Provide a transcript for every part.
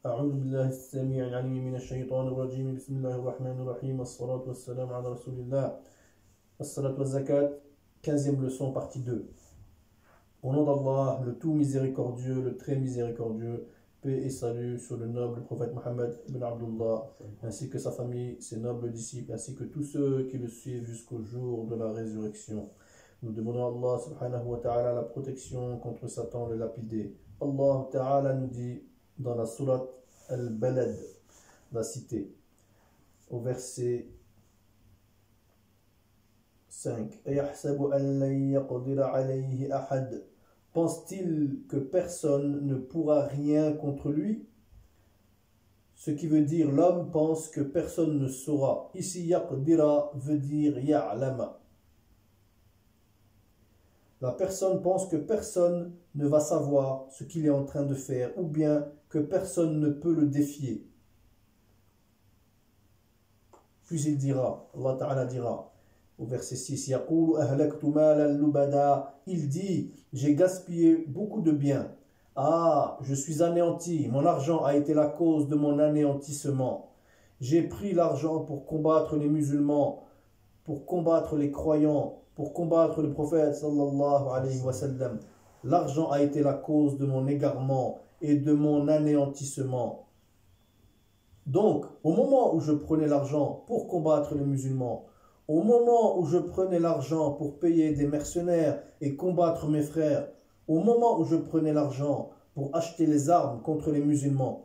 أعوذ بالله السميع العليم من الشيطان الرجيم بسم الله الرحمن الرحيم والصلاة والسلام على رسول الله الصلاة والزكاة 15e leçon partie 2. Au nom d'Allah, le tout miséricordieux, le très miséricordieux, paix et salut sur le noble prophète Mohammed ibn Abdullah, ainsi que sa famille, ses nobles disciples, ainsi que tous ceux qui le suivent jusqu'au jour de la résurrection. Nous demandons à Allah subhanahu wa ta'ala la protection contre Satan le lapidé. Allah ta'ala nous dit dans la sourate Al-Balad, la cité, au verset 5. Pense-t-il que personne ne pourra rien contre lui? Ce qui veut dire l'homme pense que personne ne saura. Ici, yaqdira veut dire ya'lama. La personne pense que personne ne va savoir ce qu'il est en train de faire, ou bien que personne ne peut le défier. Puis il dira, Allah Ta'ala dira, au verset 6, il dit, j'ai gaspillé beaucoup de biens. Ah, je suis anéanti, mon argent a été la cause de mon anéantissement. J'ai pris l'argent pour combattre les musulmans, pour combattre les croyants, pour combattre le prophète sallallahu alayhi wa sallam. L'argent a été la cause de mon égarement et de mon anéantissement. Donc, au moment où je prenais l'argent pour combattre les musulmans, au moment où je prenais l'argent pour payer des mercenaires et combattre mes frères, au moment où je prenais l'argent pour acheter les armes contre les musulmans,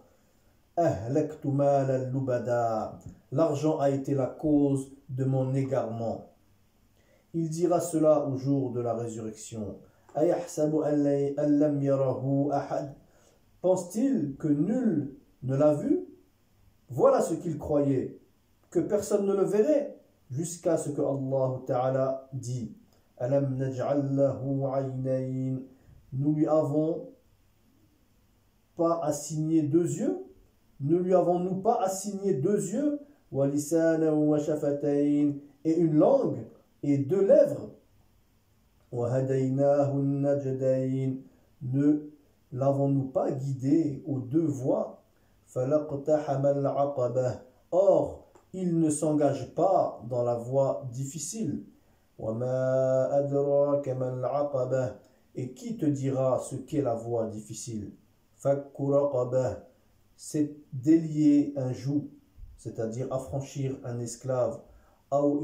l'argent a été la cause de mon égarement. Il dira cela au jour de la résurrection. Pense-t-il que nul ne l'a vu? Voilà ce qu'il croyait, que personne ne le verrait, jusqu'à ce que Allah Ta'ala dit. Alam naj'al lahu 'aynayn. Nous lui avons pas assigné deux yeux? Ne lui avons-nous pas assigné deux yeux? Wa lisanan wa shafatayn. Et une langue et deux lèvres. Ne l'avons-nous pas guidé aux deux voies? Or, il ne s'engage pas dans la voie difficile. Et qui te dira ce qu'est la voie difficile? C'est délier un joug, c'est-à-dire affranchir un esclave. Ou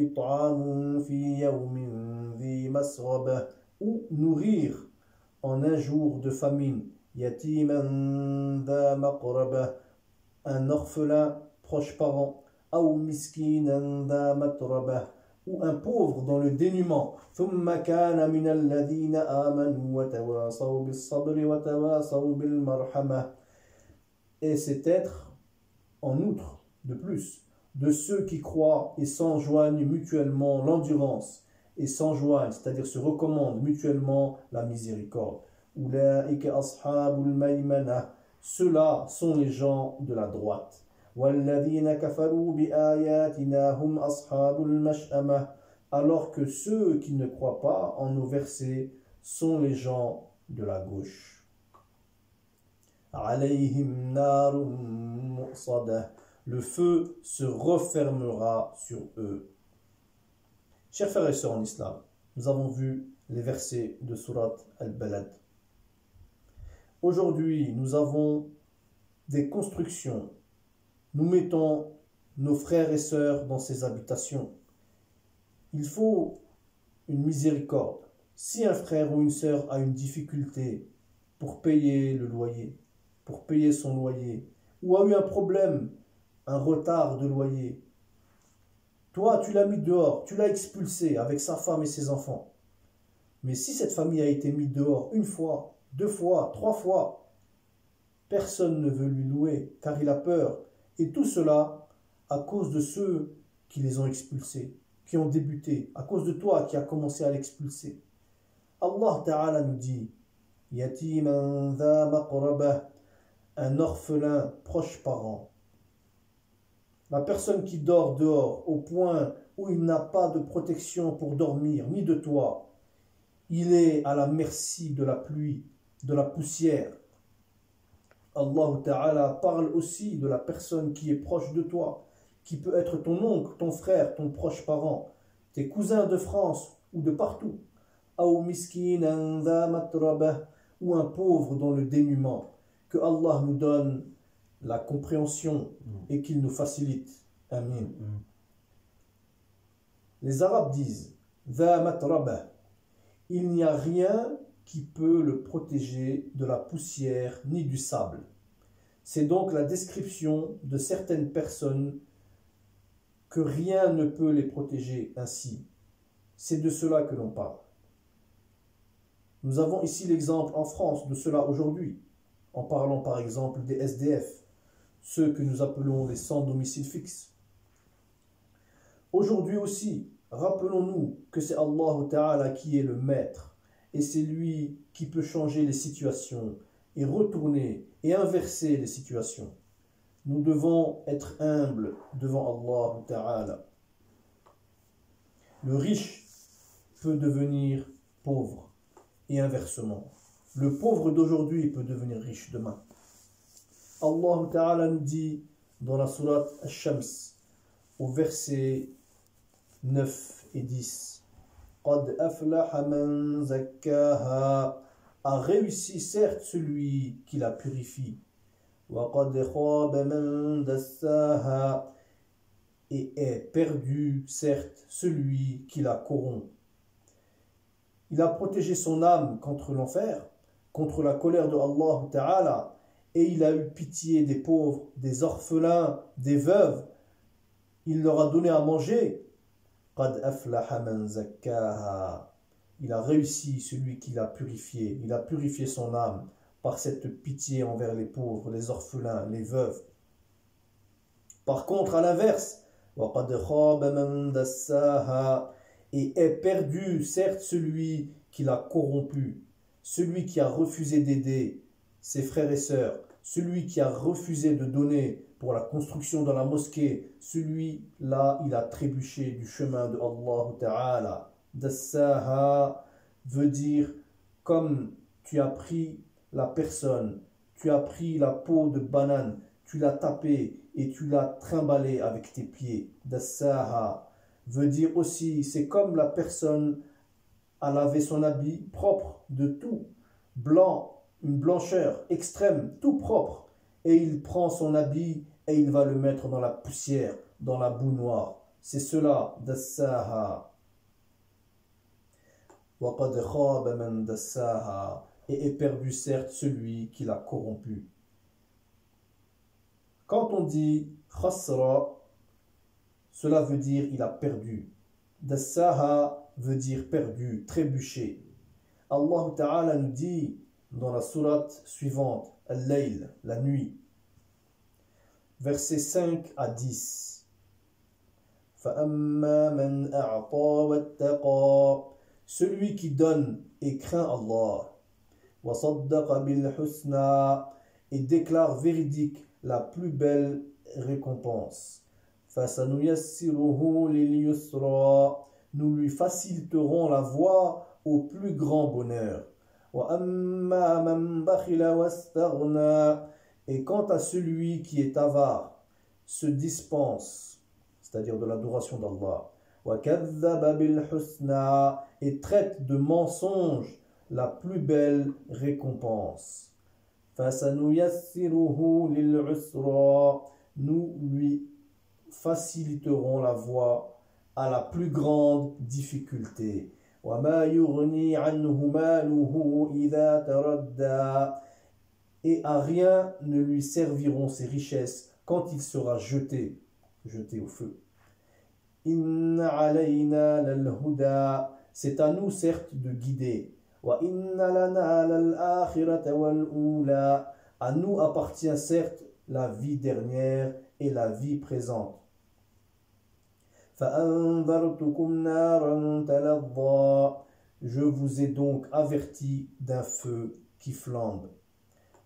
nourrir en un jour de famine un orphelin proche parent, ou un pauvre dans le dénuement. Et c'est être en outre de plus de ceux qui croient et s'enjoignent mutuellement l'endurance et s'enjoignent, c'est-à-dire se recommandent mutuellement la miséricorde. Ceux-là sont les gens de la droite. Alors que ceux qui ne croient pas en nos versets sont les gens de la gauche. Le feu se refermera sur eux. Chers frères et sœurs en islam, nous avons vu les versets de Surat Al-Balad. Aujourd'hui, nous avons des constructions. Nous mettons nos frères et sœurs dans ces habitations. Il faut une miséricorde. Si un frère ou une sœur a une difficulté pour payer le loyer, pour payer son loyer, ou a eu un problème, un retard de loyer, toi, tu l'as mis dehors, tu l'as expulsé avec sa femme et ses enfants. Mais si cette famille a été mise dehors une fois, deux fois, trois fois, personne ne veut lui louer car il a peur. Et tout cela à cause de ceux qui les ont expulsés, qui ont débuté, à cause de toi qui as commencé à l'expulser. Allah Ta'ala nous dit, Yatiman dha maqrabah, un orphelin proche parent. La personne qui dort dehors au point où il n'a pas de protection pour dormir, ni de toi, il est à la merci de la pluie, de la poussière. Allah Ta'ala parle aussi de la personne qui est proche de toi, qui peut être ton oncle, ton frère, ton proche parent, tes cousins de France ou de partout. Aw miskinan dha matrabah, ou un pauvre dans le dénuement. Que Allah nous donne la compréhension et qu'il nous facilite. Amin. Les Arabes disent dha matrabah, il n'y a rien qui peut le protéger de la poussière ni du sable. C'est donc la description de certaines personnes que rien ne peut les protéger ainsi. C'est de cela que l'on parle. Nous avons ici l'exemple en France de cela aujourd'hui, en parlant par exemple des SDF, ceux que nous appelons les sans domicile fixe. Aujourd'hui aussi, rappelons-nous que c'est Allah Ta'ala qui est le maître, et c'est lui qui peut changer les situations et retourner et inverser les situations. Nous devons être humbles devant Allah Ta'ala. Le riche peut devenir pauvre et inversement. Le pauvre d'aujourd'hui peut devenir riche demain. Allah Ta'ala nous dit dans la sourate Ash-Shams au verset 9 et 10, Qad aflaha man zakkaha, a réussi certes celui qui la purifie, wa qad khaba man dassaha, et est perdu certes celui qui la corrompt. Il a protégé son âme contre l'enfer, contre la colère de Allah Ta'ala, et il a eu pitié des pauvres, des orphelins, des veuves. Il leur a donné à manger. Qad aflaha man zakkaha. Il a réussi celui qui l'a purifié. Il a purifié son âme par cette pitié envers les pauvres, les orphelins, les veuves. Par contre, à l'inverse, wa qad khaba man dassaha, et est perdu, certes, celui qui l'a corrompu, celui qui a refusé d'aider ses frères et sœurs, celui qui a refusé de donner pour la construction de la mosquée, celui-là, il a trébuché du chemin de Allah Ta'ala. Dassaha veut dire comme tu as pris la personne, tu as pris la peau de banane, tu l'as tapée et tu l'as trimballée avec tes pieds. Dassaha veut dire aussi, c'est comme la personne a lavé son habit propre de tout, blanc, une blancheur extrême, tout propre, et il prend son habit et il va le mettre dans la poussière, dans la boue noire. C'est cela, dassaha. Wa qad khaba man dassaha, et est perdu certes celui qui l'a corrompu. Quand on dit khasra, cela veut dire il a perdu. Dassaha veut dire perdu, trébuché. Allah Ta'ala nous dit dans la sourate suivante, Al-Layl, la nuit, versets 5 à 10. فَأَمَّا مَنْ أَعْطَى وَاتَّقَى, celui qui donne et craint Allah, وَصَدَّقَ بِالْحُسْنَى, et déclare véridique la plus belle récompense. فَسَنُيَسِّرُهُ لِلْيُسْرَى, nous lui faciliterons la voie au plus grand bonheur. وَأَمَّا مَنْ بَخِلَ وَاسْتَغْنَى, et quant à celui qui est avare, se dispense, c'est-à-dire de l'adoration d'Allah, وَكَذَّبَ بِالْحُسْنَى, et traite de mensonge la plus belle récompense. فَسَنُيَسِّرُهُ لِلْعُسْرَى, nous lui faciliterons la voie à la plus grande difficulté. وَمَا يُغْنِي عَنْهُ مَالُهُ إِذَا تَرَدَّى, et à rien ne lui serviront ses richesses quand il sera jeté au feu. إِنَّ عَلَيْنَا لَلْهُدَى, c'est à nous certes de guider. وَإِنَّ لَنَا لَلْآخِرَةَ وَالْأُولَى, à nous appartient certes la vie dernière et la vie présente. فَأَنذَرْتُكُمْ نَارًا تَلَظَّى, je vous ai donc averti d'un feu qui flambe.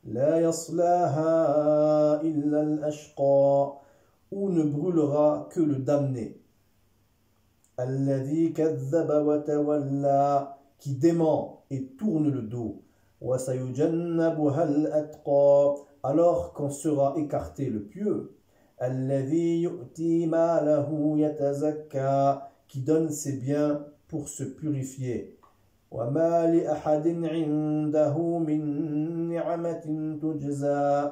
لَا يَصْلَاهَا إِلَّا الْأَشْقَى, où ne brûlera que le damné. الَّذِي كَذَّبَ وَتَوَلَّى, qui dément et tourne le dos. وَسَيُجَنَّبُهَا الْأَتْقَى, alors qu'en sera écarté le pieux, الذي يؤتي ماله يتزكى, qui donne ses biens pour se purifier. وما لأحد عنده من نعمة تجزى,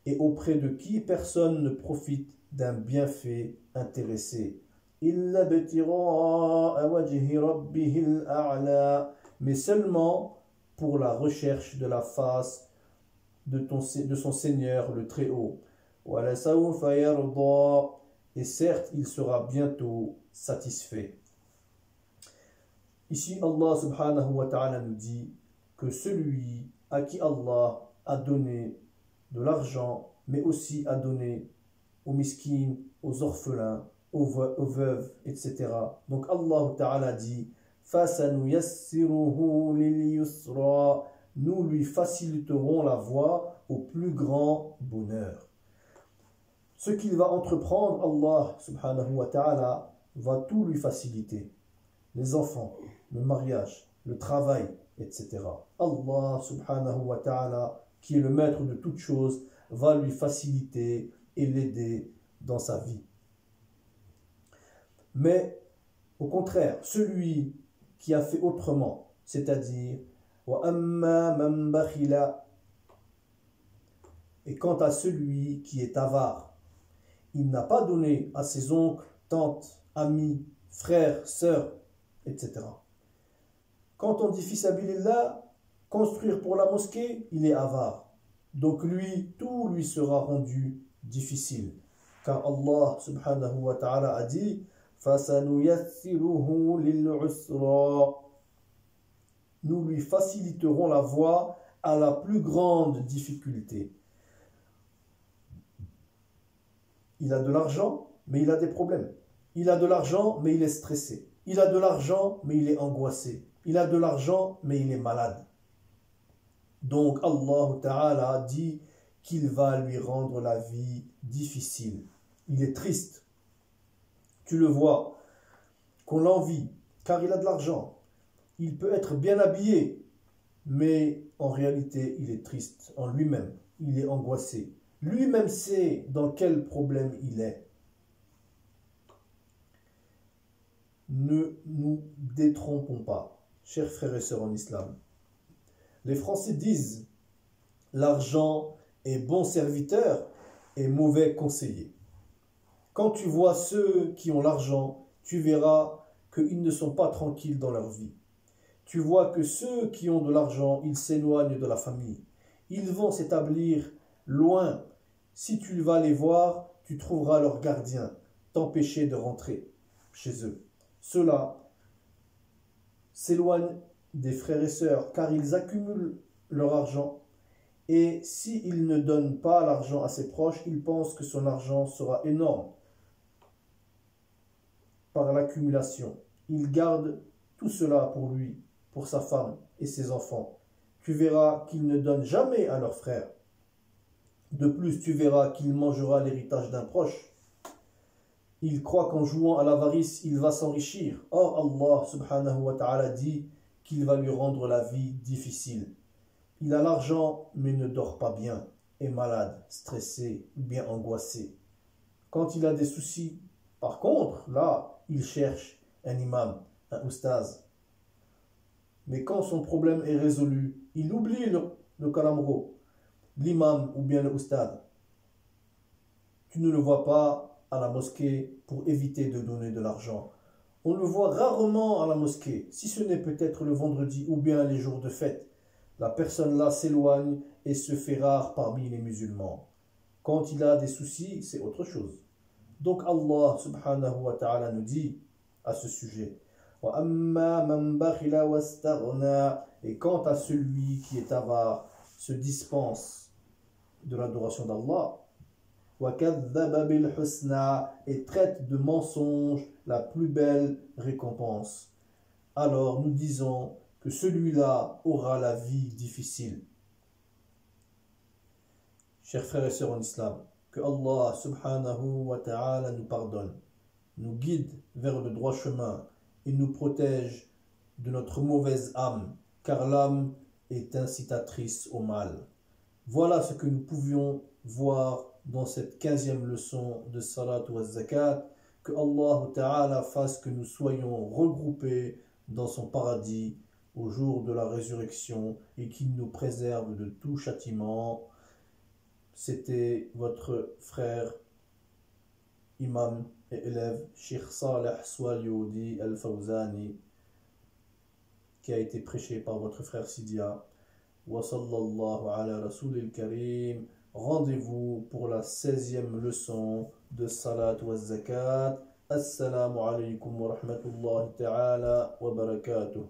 et auprès de qui personne ne profite d'un bienfait intéressé. إلا ابتغاء وجه ربه الأعلى, mais seulement pour la recherche de la face de son Seigneur le Très-Haut. وَلَسَوْفَ يَرْضَى, et certes il sera bientôt satisfait. Ici Allah subhanahu wa ta'ala nous dit que celui à qui Allah a donné de l'argent, mais aussi a donné aux miskines, aux orphelins, aux veuves, etc. Donc Allah ta'ala dit فَسَنُيَسِّرُهُ لِلْيُسْرَى, nous lui faciliterons la voie au plus grand bonheur. Ce qu'il va entreprendre, Allah subhanahu wa ta'ala va tout lui faciliter. Les enfants, le mariage, le travail, etc. Allah subhanahu wa ta'ala, qui est le maître de toutes choses, va lui faciliter et l'aider dans sa vie. Mais au contraire, celui qui a fait autrement, c'est-à-dire وَأَمَّا مَنْ بَخِلَ, et quant à celui qui est avare, il n'a pas donné à ses oncles, tantes, amis, frères, sœurs, etc. Quand on dit fils sabilillah, construire pour la mosquée, il est avare. Donc lui, tout lui sera rendu difficile. Car Allah subhanahu wa ta'ala a dit فَسَنُيَسِّرُهُ لِلْعُسْرَى, nous lui faciliterons la voie à la plus grande difficulté. Il a de l'argent, mais il a des problèmes. Il a de l'argent, mais il est stressé. Il a de l'argent, mais il est angoissé. Il a de l'argent, mais il est malade. Donc Allah Ta'ala dit qu'il va lui rendre la vie difficile. Il est triste. Tu le vois, qu'on l'envie, car il a de l'argent. Il peut être bien habillé, mais en réalité, il est triste en lui-même. Il est angoissé. Lui-même sait dans quel problème il est. Ne nous détrompons pas, chers frères et sœurs en islam. Les Français disent « l'argent est bon serviteur et mauvais conseiller ». Quand tu vois ceux qui ont l'argent, tu verras qu'ils ne sont pas tranquilles dans leur vie. Tu vois que ceux qui ont de l'argent, ils s'éloignent de la famille. Ils vont s'établir loin. Si tu vas les voir, tu trouveras leurs gardiens, t'empêcher de rentrer chez eux. Ceux-là s'éloignent des frères et sœurs car ils accumulent leur argent et s'ils ne donnent pas l'argent à ses proches, ils pensent que son argent sera énorme par l'accumulation. Il garde tout cela pour lui, pour sa femme et ses enfants. Tu verras qu'ils ne donnent jamais à leurs frères. De plus, tu verras qu'il mangera l'héritage d'un proche. Il croit qu'en jouant à l'avarice, il va s'enrichir. Or, Allah subhanahu wa ta'ala dit qu'il va lui rendre la vie difficile. Il a l'argent, mais ne dort pas bien, est malade, stressé ou bien angoissé. Quand il a des soucis, par contre, là, il cherche un imam, un oustaz. Mais quand son problème est résolu, il oublie le kalamro, l'imam ou bien le oustaz. Tu ne le vois pas à la mosquée pour éviter de donner de l'argent. On le voit rarement à la mosquée, si ce n'est peut-être le vendredi ou bien les jours de fête. La personne là s'éloigne et se fait rare parmi les musulmans. Quand il a des soucis, c'est autre chose. Donc Allah subhanahu wa ta'ala nous dit à ce sujet وَأَمَّا مَنْ بَخِلَ وَاسْتَغْنَى, et quant à celui qui est avare, se dispense de l'adoration d'Allah, وَكَذَّبَ بِالْحُسْنَى, et traite de mensonge la plus belle récompense. Alors nous disons que celui-là aura la vie difficile. Chers frères et sœurs en islam, que Allah subhanahu wa ta'ala nous pardonne, nous guide vers le droit chemin et nous protège de notre mauvaise âme, car l'âme est incitatrice au mal. Voilà ce que nous pouvions voir dans cette 15e leçon de Salat wa Zakat. Que Allah Ta'ala fasse que nous soyons regroupés dans son paradis au jour de la résurrection et qu'il nous préserve de tout châtiment. C'était votre frère, imam et élève, Cheikh Saleh Swalioudi Al-Fawzani, qui a été prêché par votre frère Sidia. Wa sallallahu ala rasulil karim. Rendez-vous pour la 16e leçon de Salat wa Zakat. Assalamu alaikum wa rahmatullahi ta'ala wa barakatuh.